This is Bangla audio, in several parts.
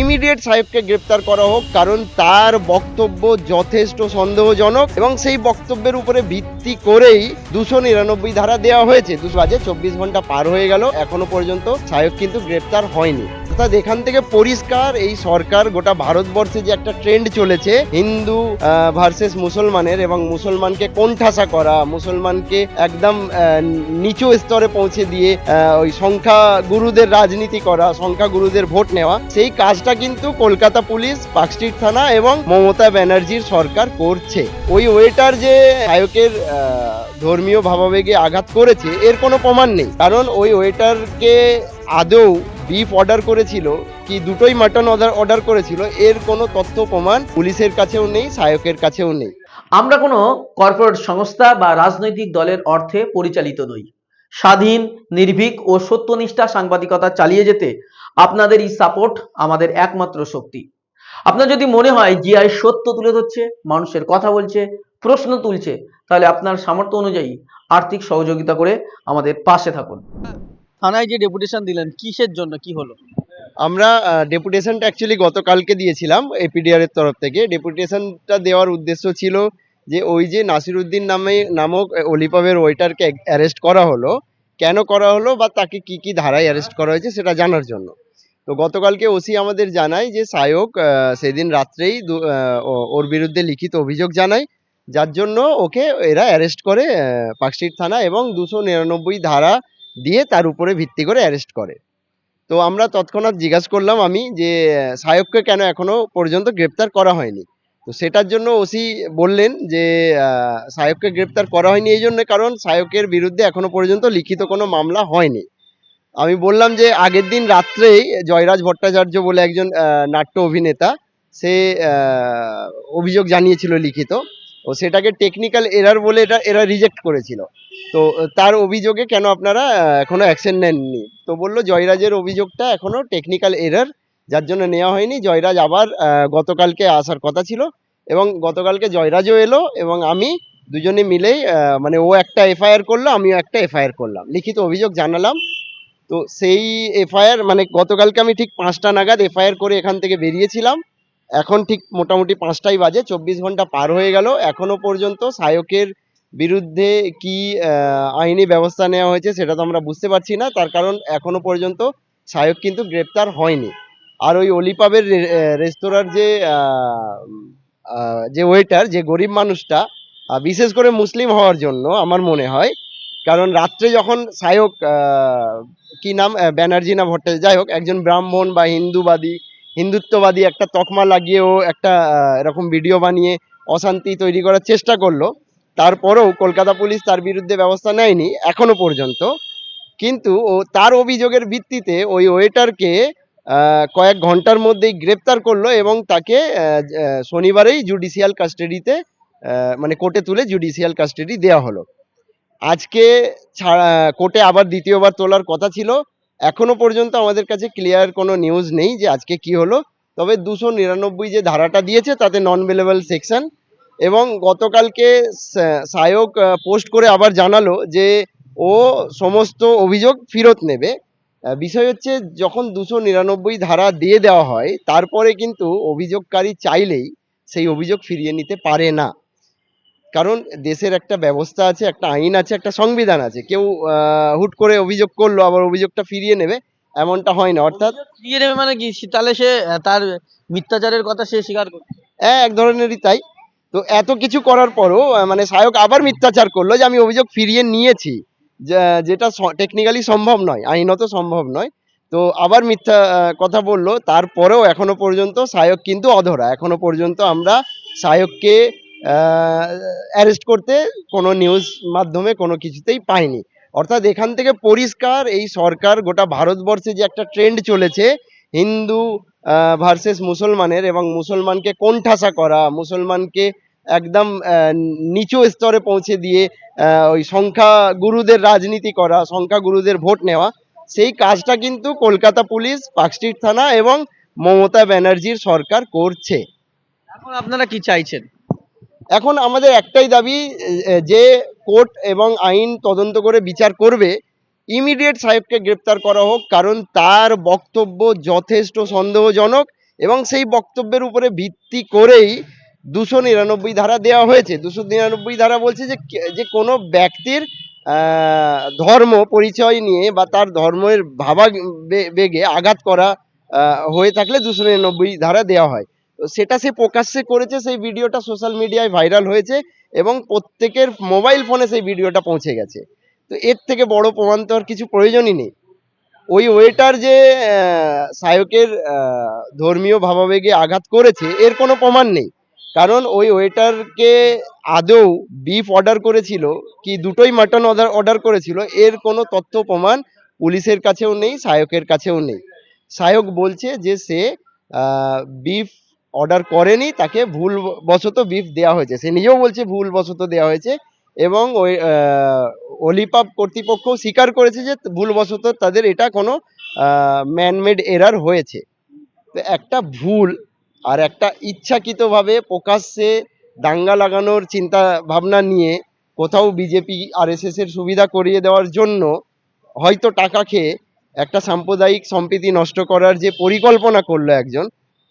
ইমিডিয়েট সাহেবকে গ্রেপ্তার করা হোক, কারণ তার বক্তব্য যথেষ্ট সন্দেহজনক এবং সেই বক্তব্যের উপরে ভিত্তি করেই 299 ধারা দেওয়া হয়েছে। 24 ঘন্টা পার হয়ে গেল, এখনো পর্যন্ত সাহেব কিন্তু গ্রেপ্তার হয়নি। অর্থাৎ এখান থেকে পরিষ্কার এই সরকার গোটা ভারতবর্ষে যে একটা ট্রেন্ড চলেছে হিন্দু ভার্সেস মুসলমানের, এবং মুসলমানকে কোণঠাসা করা, মুসলমানকে একদম নিচু স্তরে পৌঁছে দিয়ে ওই সংখ্যা গুরুদের রাজনীতি করা, সংখ্যা গুরুদের ভোট নেওয়া, সেই কাজটা কিন্তু কলকাতা পুলিশ, পার্কস্ট্রিট থানা এবং মমতা ব্যানার্জির সরকার করছে। ওই ওয়েটার যে সায়কের ধর্মীয় ভাবাবেগে আঘাত করেছে এর কোনো প্রমাণ নেই, কারণ ওই ওয়েটারকে আদৌ বিফ অর্ডার করেছিল কি দুটোই মাটন অর্ডার করেছিল এর কোনো তথ্য প্রমাণ পুলিশের কাছেও নেই, সায়কের কাছেও নেই। আমরা কোনো কর্পোরেট সংস্থা বা রাজনৈতিক দলের অর্থে পরিচালিত নই। স্বাধীন, নির্ভীক ও সত্যনিষ্ঠা সাংবাদিকতা চালিয়ে যেতে আপনাদের এই সাপোর্ট আমাদের একমাত্র শক্তি। আপনার যদি মনে হয় জিআই সত্য তুলে ধরছে, মানুষের কথা বলছে, প্রশ্ন তুলছে, তাহলে আপনার সামর্থ্য অনুযায়ী আর্থিক সহযোগিতা করে আমাদের পাশে থাকুন। থানায় যে ডেপুটেশন দিলেন কিসের জন্য, কি হলো? আমরা ডেপুটেশনটা অ্যাকচুয়ালি গতকালকে দিয়েছিলাম এপিডিআর এর তরফ থেকে। ডেপুটেশনটা দেওয়ার উদ্দেশ্য ছিল যে ওই যে নাসিরউদ্দিন নামক অলিপাবের ওয়েটারকে অ্যারেস্ট করা হলো, কেন করা হলো বা তাকে কি কি ধারায় অ্যারেস্ট করা হয়েছে সেটা জানার জন্য। তো গতকালকে ওসি আমাদের জানায় যে সায়ক সেদিন রাত্রেই ওর বিরুদ্ধে লিখিত অভিযোগ জানায়, যার জন্য ওকে এরা অ্যারেস্ট করে পার্কস্ট্রিট থানা এবং 299 ধারা দিয়ে তার উপরে ভিত্তি করে অ্যারেস্ট করে। তো আমরা তৎক্ষণাৎ জিজ্ঞাসা করলাম আমি যে সায়ককে কেন এখনো পর্যন্ত গ্রেপ্তার করা হয়নি। তো সেটার জন্য ওসি বললেন যে সায়ককে গ্রেপ্তার করা হয়নি এই জন্য কারণ সায়কের বিরুদ্ধে এখনো পর্যন্ত লিখিত কোনো মামলা হয়নি। আমি বললাম যে আগের দিন রাত্রেই জয়রাজ ভট্টাচার্য বলে একজন নাট্য অভিনেতা, সে অভিযোগ জানিয়েছিল লিখিত, ও সেটাকে টেকনিক্যাল এরার বলে এরা রিজেক্ট করেছিল। তো তার অভিযোগে কেন আপনারা এখনো অ্যাকশন নেননি? তো বললো জয়রাজের অভিযোগটা এখনো টেকনিক্যাল এরার, যার জন্য নেওয়া হয়নি। জয়রাজ আবার গতকালকে আসার কথা ছিল এবং গতকালকে জয়রাজও এলো এবং আমি দুজনে মিলেই মানে ও একটা এফআইআর করলো, আমিও একটা এফআইআর করলাম, লিখিত অভিযোগ জানালাম। তো সেই এফআইআর মানে গতকালকে আমি ঠিক 5টা নাগাদ এফআইআর করে এখান থেকে বেরিয়েছিলাম। এখন ঠিক মোটামুটি 5টাই বাজে, 24 ঘন্টা পার হয়ে গেল, এখনো পর্যন্ত সায়কের বিরুদ্ধে কি আইনি ব্যবস্থা নেওয়া হয়েছে সেটা তো আমরা বুঝতে পারছি না। তার কারণ এখনো পর্যন্ত সায়ক কিন্তু গ্রেপ্তার হয়নি। আর ওই অলিপাবের রেস্তোরাঁর যে ওয়েটার, যে গরিব মানুষটা, বিশেষ করে মুসলিম হওয়ার জন্য আমার মনে হয়, কারণ রাত্রে যখন সায়ক কি নাম ব্যানার্জি না ভট্টাচার্য, যাই হোক একজন ব্রাহ্মণ বা হিন্দুত্ববাদী একটা তকমা লাগিয়েও একটা এরকম ভিডিও বানিয়ে অশান্তি তৈরি করার চেষ্টা করলো, তারপরেও কলকাতা পুলিশ তার বিরুদ্ধে ব্যবস্থা নেয়নি এখনো পর্যন্ত। কিন্তু তার অভিযোগের ভিত্তিতে ওই ওয়েটারকে কয়েক ঘন্টার মধ্যেই গ্রেপ্তার করলো এবং তাকে শনিবারেই জুডিশিয়াল কাস্টাডিতে মানে কোর্টে তুলে জুডিশিয়াল কাস্টাডি দেওয়া হলো। আজকে কোর্টে আবার দ্বিতীয়বার তোলার কথা ছিল, এখনো পর্যন্ত আমাদের কাছে ক্লিয়ার কোনো নিউজ নেই যে আজকে কি হলো। তবে 299 যে ধারাটা দিয়েছে তাতে নন বেলেবল সেকশন, এবং গতকালকে সায়ক পোস্ট করে আবার জানালো যে ও সমস্ত অভিযোগ ফেরত নেবে। বিষয় হচ্ছে যখন 299 ধারা দিয়ে দেওয়া হয় তারপরে কিন্তু অভিযোগকারী চাইলেই সেই অভিযোগ ফিরিয়ে নিতে পারে না, কারণ দেশের একটা ব্যবস্থা আছে, একটা আইন আছে, একটা সংবিধান আছে। কেউ হুট করে অভিযোগ করলো আবার অভিযোগটা ফিরিয়ে নেবে এমনটা হয় না। অর্থাৎ ফিরিয়ে নেবে মানে কি, তাহলে সে তার মিথ্যাচারের কথা সে স্বীকার করবে? এক ধরনেরই তাই। তো এত কিছু করার পরও মানে সায়ক আবার মিথ্যাচার করলো যে আমি অভিযোগ ফিরিয়ে নিয়েছি, যেটা টেকনিক্যালি সম্ভব নয়, আইনত সম্ভব নয়। তো আবার মিথ্যা কথা বললো, তারপরেও এখনো পর্যন্ত সায়ক কিন্তু অধরা। এখনো পর্যন্ত আমরা সায়ককে অ্যারেস্ট করতে কোনো নিউজ মাধ্যমে কোনো কিছুতেই পাইনি। অর্থাৎ এখান থেকে পরিষ্কার এই সরকার গোটা ভারতবর্ষে যে একটা ট্রেন্ড চলেছে হিন্দু ভার্সেস মুসলমানের, এবং মুসলমানকে কোণঠাসা করা, মুসলমানকে একদম নিচু স্তরে পৌঁছে দিয়ে ওই সংখ্যা গুরুদের রাজনীতি করা, সংখ্যা গুরুদের ভোট নেওয়া, সেই কাজটা কিন্তু কলকাতা পুলিশ, পার্কস্ট্রিট থানা এবং মমতা ব্যানার্জির সরকার করছে। এখন আপনারা কি চাইছেন? এখন আমাদের একটাই দাবি যে কোর্ট এবং আইন তদন্ত করে বিচার করবে, ইমিডিয়েট সাহেবকে গ্রেপ্তার করা হোক, কারণ তার বক্তব্য যথেষ্ট সন্দেহজনক এবং সেই বক্তব্যের উপরে ভিত্তি করেই 299 ধারা দেওয়া হয়েছে। 299 ধারা বলছে যে কোনো ব্যক্তির ধর্ম পরিচয় নিয়ে বা তার ধর্মের ভাবাবেগে আঘাত করা হয়ে থাকলে 299 ধারা দেওয়া হয়। তো সেটা সে প্রকাশ্যে করেছে, সেই ভিডিওটা সোশ্যাল মিডিয়ায় ভাইরাল হয়েছে এবং প্রত্যেকের মোবাইল ফোনে সেই ভিডিওটা পৌঁছে গেছে। তো এর থেকে বড় প্রমাণ তো আর কিছু প্রয়োজনই নেই। ওই ওয়েটার যে সায়কের ধর্মীয় ভাবাবেগে আঘাত করেছে এর কোনো প্রমাণ নেই, কারণ ওই ওয়েটারকে আদৌ বিফ অর্ডার করেছিল কি দুটোই মাটন অর্ডার করেছিল এর কোনো তথ্য প্রমাণ পুলিশের কাছেও নেই, সায়কের কাছেও নেই। সায়ক বলছে যে সে বিফ অর্ডার করেনি, তাকে ভুলবশত বিফ দেওয়া হয়েছে, সে নিজেও বলছে ভুলবশত দেওয়া হয়েছে এবং ওই অলিপাব কর্তৃপক্ষ স্বীকার করেছে যে ভুলবশত তাদের এটা কোনো ম্যানমেড এরার হয়েছে। তো একটা ভুল আর একটা ইচ্ছাকৃতভাবে প্রকাশ্যে দাঙ্গা লাগানোর চিন্তা ভাবনা নিয়ে কোথাও বিজেপি আরএসএস এর সুবিধা করিয়ে দেওয়ার জন্য হয়তো টাকা খেয়ে একটা সাম্প্রদায়িক সম্প্রীতি নষ্ট করার যে পরিকল্পনা করলো একজন,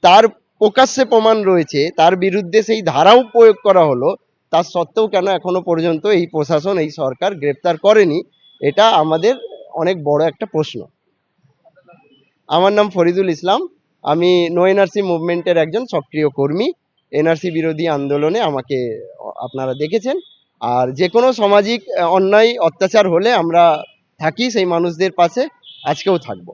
তার প্রকাশ্যে প্রমাণ রয়েছে, তার বিরুদ্ধে সেই ধারাও প্রয়োগ করা হলো, তার সত্ত্বেও কেন এখনো পর্যন্ত এই প্রশাসন এই সরকার গ্রেপ্তার করেনি, এটা আমাদের অনেক বড় একটা প্রশ্ন। আমার নাম ফরিদুল ইসলাম, আমি নো এনআরসি মুভমেন্টের একজন সক্রিয় কর্মী। এনআরসি বিরোধী আন্দোলনে আমাকে আপনারা দেখেছেন। আর যে কোনো সামাজিক অন্যায় অত্যাচার হলে আমরা থাকি সেই মানুষদের পাশে, আজকেও থাকবো।